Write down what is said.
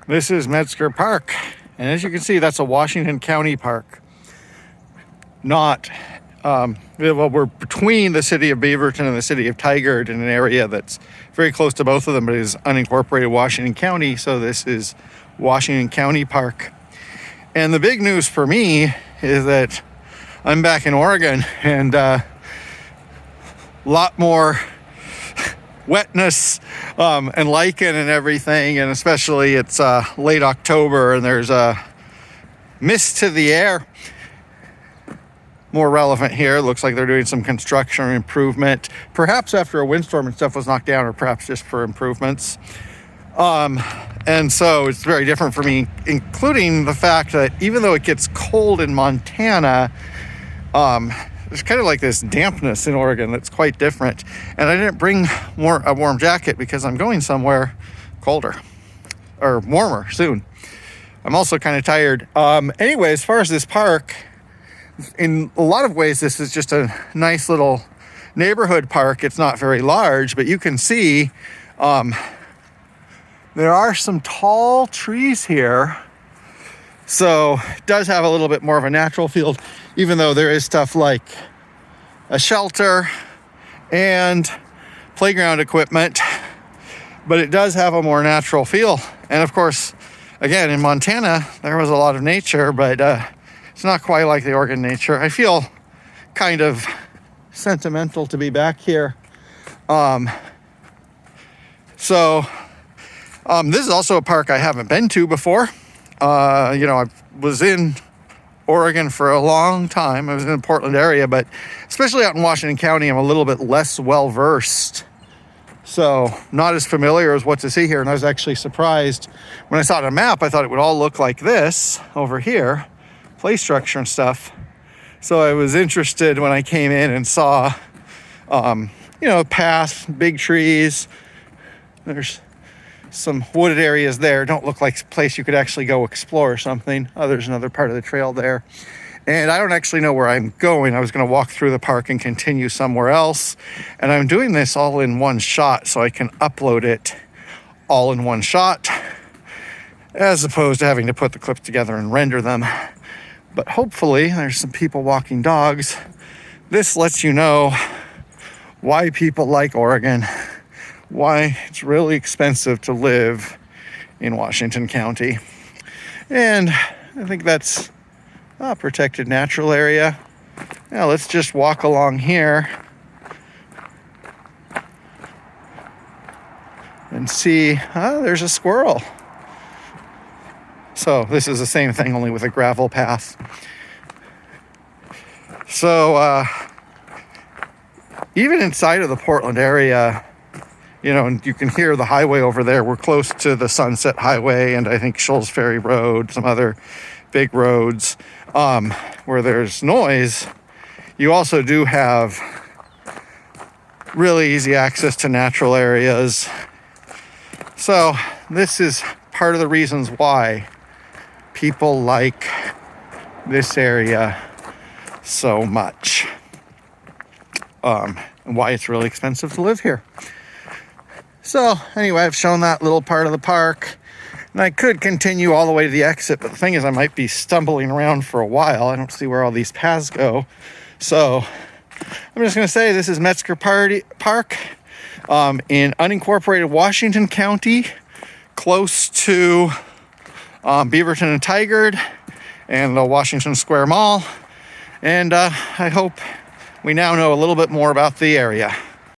This is Metzger Park, and as you can see, that's a Washington County park. Not, we're between the city of Beaverton and the city of Tigard in an area that's very close to both of them, but it is unincorporated Washington County, so this is Washington County Park. And the big news for me is that I'm back in Oregon, and a lot more wetness and lichen and everything, and especially it's late October and there's a mist to the air. More relevant here, looks like they're doing some construction or improvement, perhaps after a windstorm and stuff was knocked down, or perhaps just for improvements. And so it's very different for me, including the fact that even though it gets cold in Montana, there's kind of like this dampness in Oregon that's quite different. And I didn't bring a warm jacket because I'm going somewhere colder or warmer soon. I'm also kind of tired. Anyway, as far as this park, in a lot of ways, this is just a nice little neighborhood park. It's not very large, but you can see there are some tall trees here. So it does have a little bit more of a natural feel, even though there is stuff like a shelter and playground equipment, but it does have a more natural feel. And of course, again, in Montana, there was a lot of nature, but it's not quite like the Oregon nature. I feel kind of sentimental to be back here. This is also a park I haven't been to before. I was in Oregon for a long time. I was in the Portland area, but especially out in Washington County, I'm a little bit less well-versed. So not as familiar as what to see here. And I was actually surprised when I saw it on a map. I thought it would all look like this over here, play structure and stuff. So I was interested when I came in and saw, path, big trees. There's some wooded areas there. Don't look like a place you could actually go explore or something. Oh, there's another part of the trail there. And I don't actually know where I'm going. I was going to walk through the park and continue somewhere else. And I'm doing this all in one shot so I can upload it all in one shot, as opposed to having to put the clips together and render them. But hopefully there's some people walking dogs. This lets you know why people like Oregon, why it's really expensive to live in Washington County. And I think that's a protected natural area. Now let's just walk along here and see, there's a squirrel. So this is the same thing, only with a gravel path. So even inside of the Portland area, and you can hear the highway over there. We're close to the Sunset Highway and I think Shoals Ferry Road, some other big roads where there's noise. You also do have really easy access to natural areas. So this is part of the reasons why people like this area so much, and why it's really expensive to live here. So anyway, I've shown that little part of the park, and I could continue all the way to the exit, but the thing is I might be stumbling around for a while. I don't see where all these paths go. So I'm just going to say this is Metzger Park in unincorporated Washington County, close to Beaverton and Tigard and the Washington Square Mall. And I hope we now know a little bit more about the area.